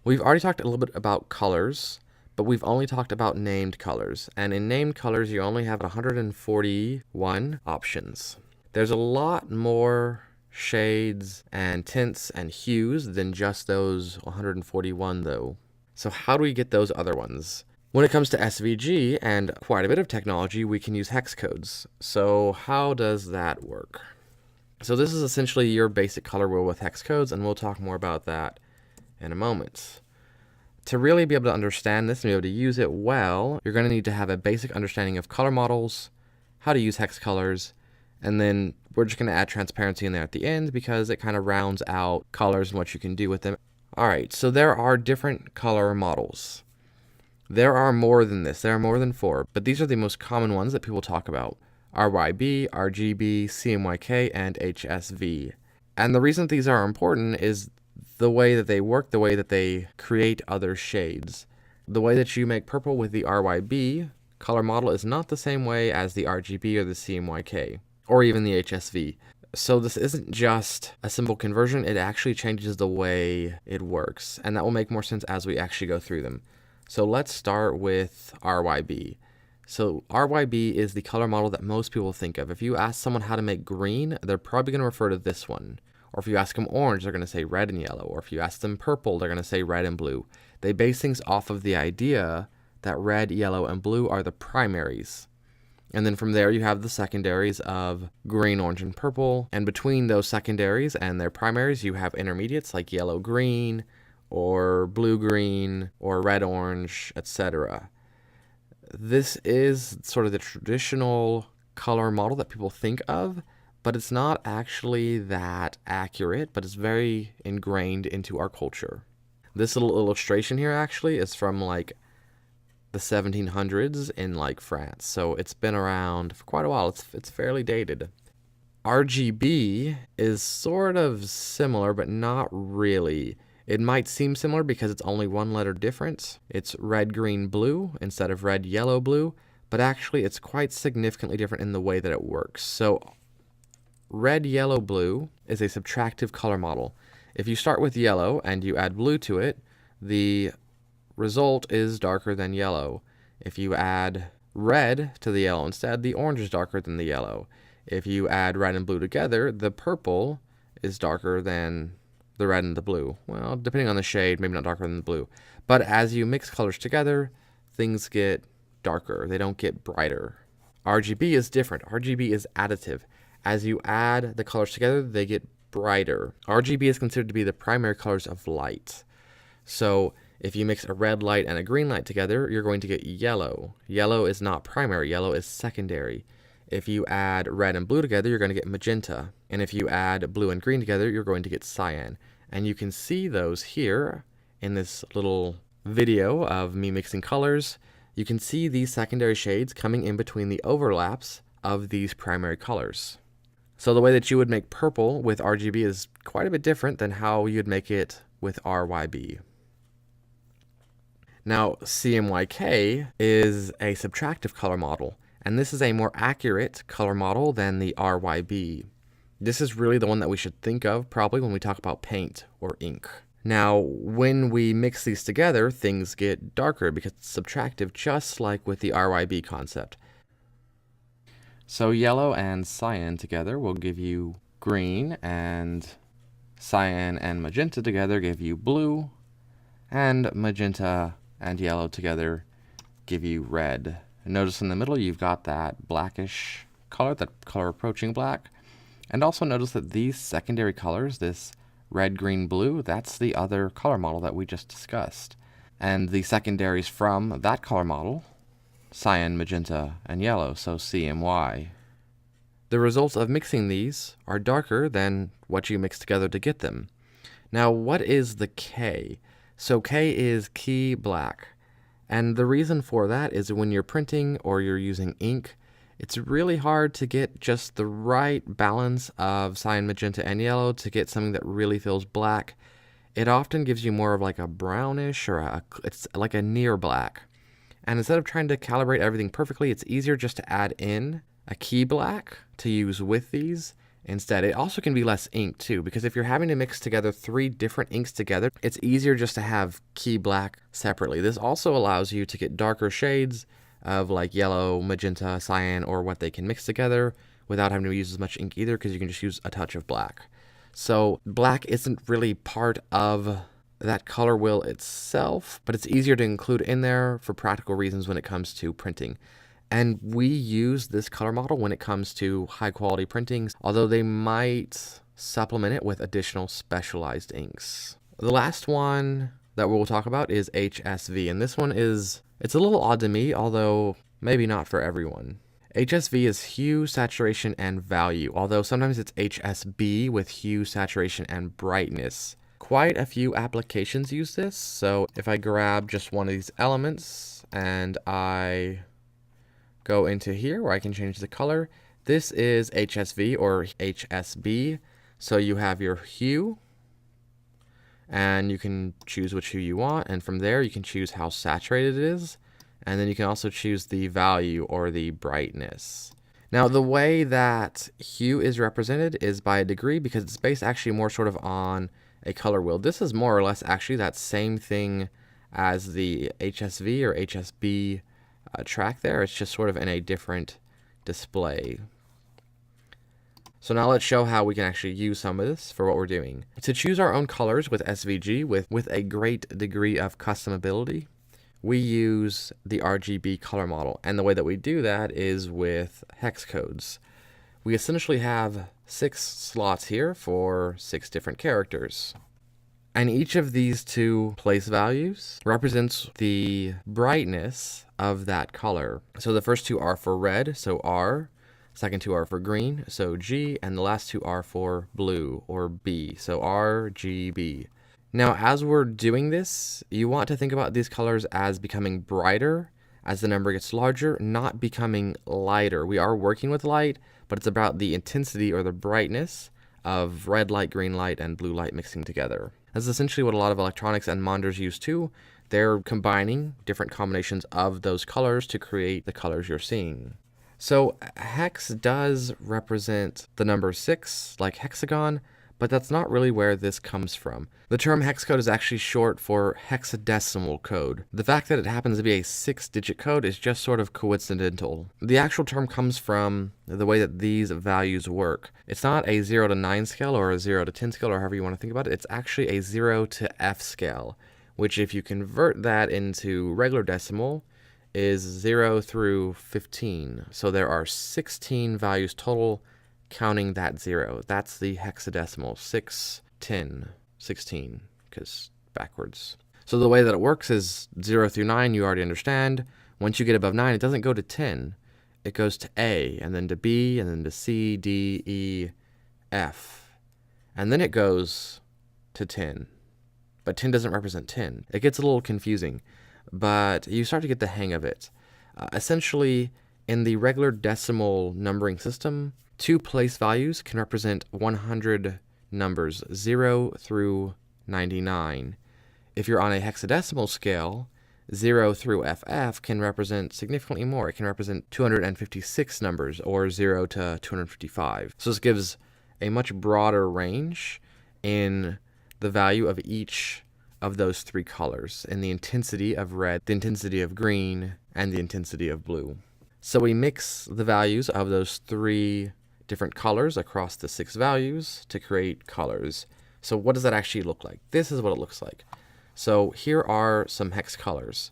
We've already talked a little bit about colors, but we've only talked about named colors. And in named colors, you only have 141 options. There's a lot more shades and tints and hues than just those 141 though. So how do we get those other ones? When it comes to SVG and quite a bit of technology, we can use hex codes. So how does that work? So this is essentially your basic color wheel with hex codes, and we'll talk more about that in a moment. To really be able to understand this and be able to use it well, you're going to need to have a basic understanding of color models, how to use hex colors, and then we're just going to add transparency in there at the end because it kind of rounds out colors and what you can do with them. Alright, so there are different color models. There are more than this. There are more than 4, but these are the most common ones that people talk about. RYB, RGB, CMYK, and HSV. And the reason that these are important is the way that they work, the way that they create other shades. The way that you make purple with the RYB color model is not the same way as the RGB or the CMYK, or even the HSV. So this isn't just a simple conversion, it actually changes the way it works, and that will make more sense as we actually go through them. So let's start with RYB. So RYB is the color model that most people think of. If you ask someone how to make green, they're probably going to refer to this one. Or if you ask them orange, they're going to say red and yellow. Or if you ask them purple, they're going to say red and blue. They base things off of the idea that red, yellow, and blue are the primaries. And then from there you have the secondaries of green, orange, and purple. And between those secondaries and their primaries, you have intermediates like yellow, green, or blue-green, or red-orange, etc. This is sort of the traditional color model that people think of, but it's not actually that accurate, but it's very ingrained into our culture. This little illustration here actually is from like the 1700s in like France, so it's been around for quite a while. It's fairly dated. RGB is sort of similar, but not really. It might seem similar because it's only one letter difference. It's red, green, blue instead of red, yellow, blue, but actually it's quite significantly different in the way that it works. So red, yellow, blue is a subtractive color model. If you start with yellow and you add blue to it, the result is darker than yellow. If you add red to the yellow instead, the orange is darker than the yellow. If you add red and blue together, the purple is darker than the red and the blue. Well, depending on the shade, maybe not darker than the blue. But as you mix colors together, things get darker. They don't get brighter. RGB is different. RGB is additive. As you add the colors together, they get brighter. RGB is considered to be the primary colors of light. So if you mix a red light and a green light together, you're going to get yellow. Yellow is not primary. Yellow is secondary. If you add red and blue together, you're going to get magenta. And if you add blue and green together, you're going to get cyan. And you can see those here in this little video of me mixing colors. You can see these secondary shades coming in between the overlaps of these primary colors. So the way that you would make purple with RGB is quite a bit different than how you'd make it with RYB. Now, CMYK is a subtractive color model, and this is a more accurate color model than the RYB. This is really the one that we should think of probably when we talk about paint or ink. Now, when we mix these together, things get darker because it's subtractive, just like with the RYB concept. So yellow and cyan together will give you green, and cyan and magenta together give you blue, and magenta and yellow together give you red. And notice in the middle you've got that blackish color, that color approaching black. And also notice that these secondary colors, this red, green, blue, that's the other color model that we just discussed. And the secondaries from that color model, cyan, magenta, and yellow, so CMY. The results of mixing these are darker than what you mix together to get them. Now, what is the K? So K is key black. And the reason for that is when you're printing or you're using ink, it's really hard to get just the right balance of cyan, magenta, and yellow to get something that really feels black. It often gives you more of like a brownish or it's like a near black. And instead of trying to calibrate everything perfectly, it's easier just to add in a key black to use with these instead. It also can be less ink too, because if you're having to mix together 3 different inks together, it's easier just to have key black separately. This also allows you to get darker shades of like yellow, magenta, cyan, or what they can mix together without having to use as much ink either, because you can just use a touch of black. So black isn't really part of that color wheel itself, but it's easier to include in there for practical reasons when it comes to printing. And we use this color model when it comes to high quality printings, although they might supplement it with additional specialized inks. The last one that we'll talk about is HSV, and this one it's a little odd to me, although maybe not for everyone. HSV is hue, saturation, and value, although sometimes it's HSB with hue, saturation, and brightness. Quite a few applications use this, so if I grab just one of these elements and I go into here where I can change the color, this is HSV or HSB, so you have your hue, and you can choose which hue you want, and from there you can choose how saturated it is, and then you can also choose the value or the brightness. Now the way that hue is represented is by a degree, because it's based actually more sort of on a color wheel. This is more or less actually that same thing as the HSV or HSB track there. It's just sort of in a different display. So now let's show how we can actually use some of this for what we're doing. To choose our own colors with SVG with a great degree of customability, we use the RGB color model. And the way that we do that is with hex codes. We essentially have 6 slots here for 6 different characters. And each of these 2 place values represents the brightness of that color. So the first 2 are for red, so R. Second 2 are for green, so G. And the last 2 are for blue, or B, so RGB. Now, as we're doing this, you want to think about these colors as becoming brighter as the number gets larger, not becoming lighter. We are working with light, but it's about the intensity or the brightness of red light, green light, and blue light mixing together. That's essentially what a lot of electronics and monitors use too. They're combining different combinations of those colors to create the colors you're seeing. So hex does represent the number 6, like hexagon, but that's not really where this comes from. The term hex code is actually short for hexadecimal code. The fact that it happens to be a 6-digit code is just sort of coincidental. The actual term comes from the way that these values work. It's not a 0 to 9 scale or a 0 to 10 scale or however you want to think about it. It's actually a 0 to F scale, which if you convert that into regular decimal is 0 through 15. So there are 16 values total, counting that 0. That's the hexadecimal. 6, 10, 16, because backwards. So the way that it works is 0 through 9, you already understand. Once you get above 9, it doesn't go to 10. It goes to A, and then to B, and then to C, D, E, F. And then it goes to 10. But 10 doesn't represent 10. It gets a little confusing, but you start to get the hang of it. Essentially, in the regular decimal numbering system, 2 place values can represent 100 numbers, 0 through 99. If you're on a hexadecimal scale, 0 through FF can represent significantly more. It can represent 256 numbers, or 0 to 255. So this gives a much broader range in the value of each of those 3 colors, in the intensity of red, the intensity of green, and the intensity of blue. So we mix the values of those 3 different colors across the 6 values to create colors. So what does that actually look like? This is what it looks like. So here are some hex colors.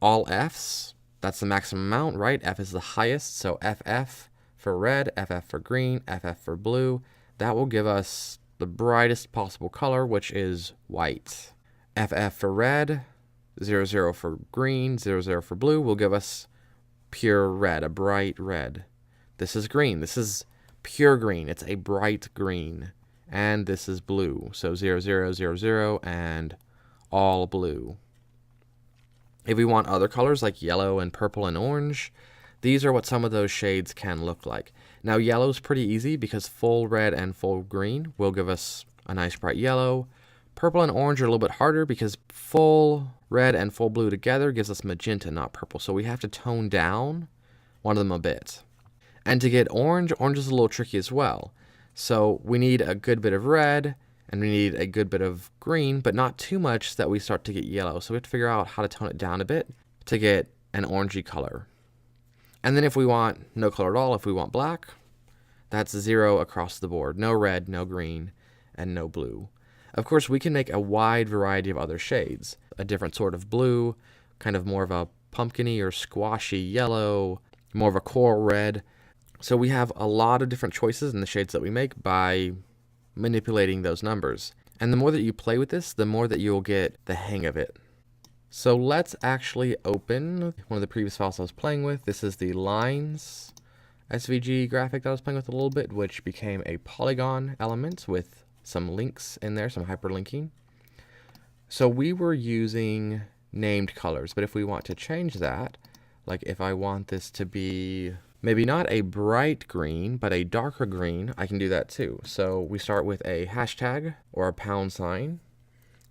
All Fs, that's the maximum amount, right? F is the highest, so FF for red, FF for green, FF for blue. That will give us the brightest possible color, which is white. FF for red, 00 for green, 00 for blue will give us pure red, a bright red. This is green. This is pure green. It's a bright green. And this is blue. So 0000 and all blue. If we want other colors like yellow and purple and orange, these are what some of those shades can look like. Now yellow is pretty easy because full red and full green will give us a nice bright yellow. Purple and orange are a little bit harder because full red and full blue together gives us magenta, not purple. So we have to tone down one of them a bit. And to get orange, orange is a little tricky as well. So we need a good bit of red and we need a good bit of green, but not too much that we start to get yellow. So we have to figure out how to tone it down a bit to get an orangey color. And then if we want no color at all, if we want black, that's 0 across the board. No red, no green, and no blue. Of course, we can make a wide variety of other shades. A different sort of blue, kind of more of a pumpkin-y or squashy yellow, more of a coral red. So we have a lot of different choices in the shades that we make by manipulating those numbers. And the more that you play with this, the more that you'll get the hang of it. So let's actually open one of the previous files I was playing with. This is the lines SVG graphic that I was playing with a little bit, which became a polygon element with some links in there, some hyperlinking. So we were using named colors, but if we want to change that, like if I want this to be maybe not a bright green, but a darker green, I can do that too. So we start with a hashtag or a pound sign,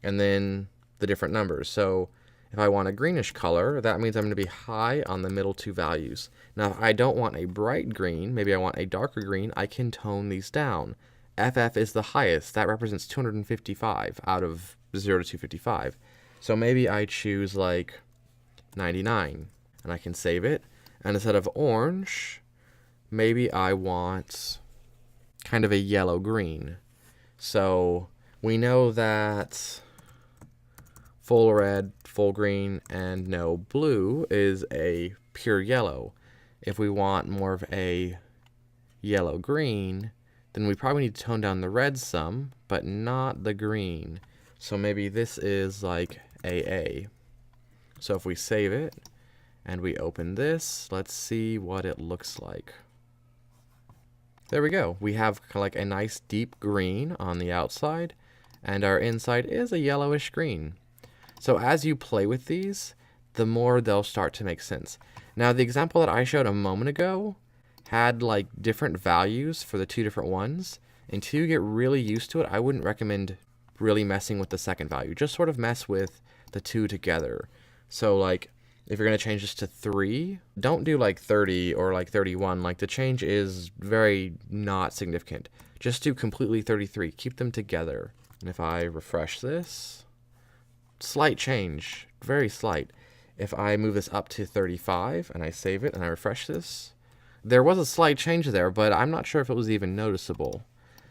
and then the different numbers. So if I want a greenish color, that means I'm going to be high on the middle two values. Now, if I don't want a bright green, maybe I want a darker green, I can tone these down. FF is the highest. That represents 255 out of 0 to 255. So maybe I choose like 99, and I can save it. And instead of orange, maybe I want kind of a yellow-green. So we know that full red, full green, and no blue is a pure yellow. If we want more of a yellow-green, then we probably need to tone down the red some, but not the green. So maybe this is like AA. So if we save it, and we open this, let's see what it looks like. There we go. We have kind of like a nice deep green on the outside, and our inside is a yellowish green. So as you play with these, the more they'll start to make sense. Now, the example that I showed a moment ago had like different values for the two different ones. Until you get really used to it, I wouldn't recommend really messing with the second value. Just sort of mess with the two together. So like, if you're going to change this to 3, don't do like 30 or like 31. Like the change is very not significant. Just do completely 33. Keep them together. And if I refresh this, slight change, very slight. If I move this up to 35 and I save it and I refresh this, there was a slight change there, but I'm not sure if it was even noticeable.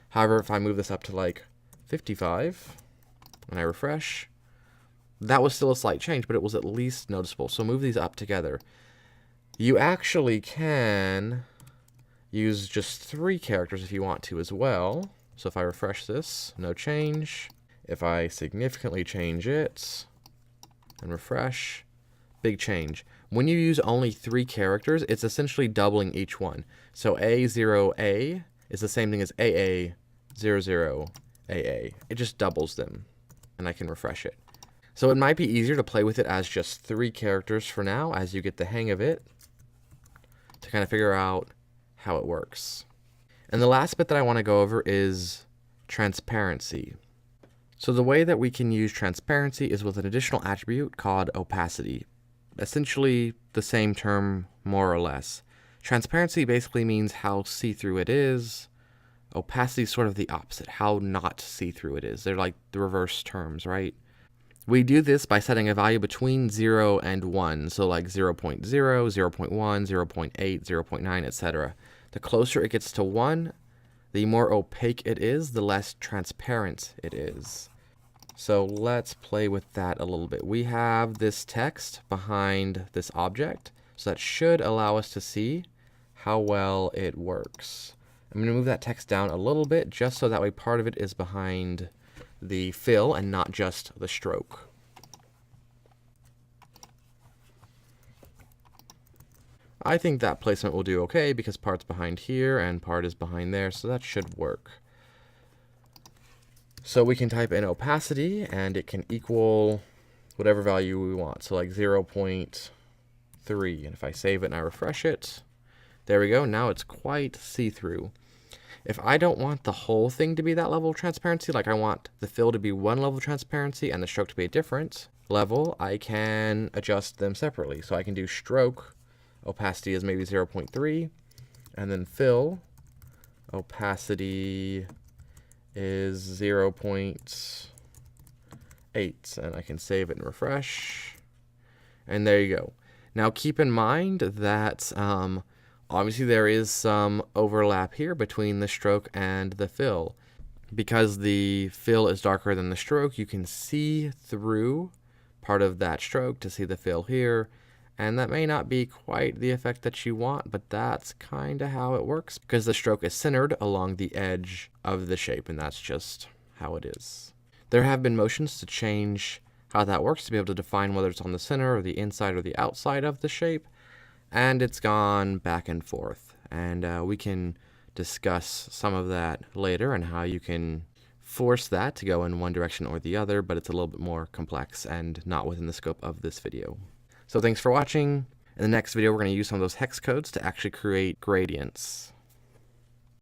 However, if I move this up to like 55 and I refresh, that was still a slight change, but it was at least noticeable. So move these up together. You actually can use just 3 characters if you want to as well. So if I refresh this, no change. If I significantly change it and refresh, big change. When you use only 3 characters, it's essentially doubling each one. So A0A is the same thing as AA00AA. It just doubles them, and I can refresh it. So it might be easier to play with it as just 3 characters for now as you get the hang of it to kind of figure out how it works. And the last bit that I want to go over is transparency. So the way that we can use transparency is with an additional attribute called opacity. Essentially the same term, more or less. Transparency basically means how see-through it is. Opacity is sort of the opposite, how not see-through it is. They're like the reverse terms, right? We do this by setting a value between 0 and 1, so like 0.0, 0.1, 0.8, 0.9, etc. The closer it gets to 1, the more opaque it is, the less transparent it is. So let's play with that a little bit. We have this text behind this object, so that should allow us to see how well it works. I'm going to move that text down a little bit, just so that way part of it is behind the fill and not just the stroke. I think that placement will do okay because part's behind here and part is behind there, so that should work. So we can type in opacity and it can equal whatever value we want. So like 0.3, and if I save it and I refresh it, there we go. Now it's quite see-through. If I don't want the whole thing to be that level of transparency, like I want the fill to be one level of transparency and the stroke to be a different level, I can adjust them separately. So I can do stroke opacity is maybe 0.3, and then fill opacity is 0.8, and I can save it and refresh, and there you go. Now keep in mind that obviously there is some overlap here between the stroke and the fill. Because the fill is darker than the stroke, you can see through part of that stroke to see the fill here, and that may not be quite the effect that you want, but that's kind of how it works because the stroke is centered along the edge of the shape, and that's just how it is. There have been motions to change how that works to be able to define whether it's on the center or the inside or the outside of the shape, and it's gone back and forth, and we can discuss some of that later and how you can force that to go in one direction or the other, but it's a little bit more complex and not within the scope of this video. So thanks for watching. In the next video, we're going to use some of those hex codes to actually create gradients.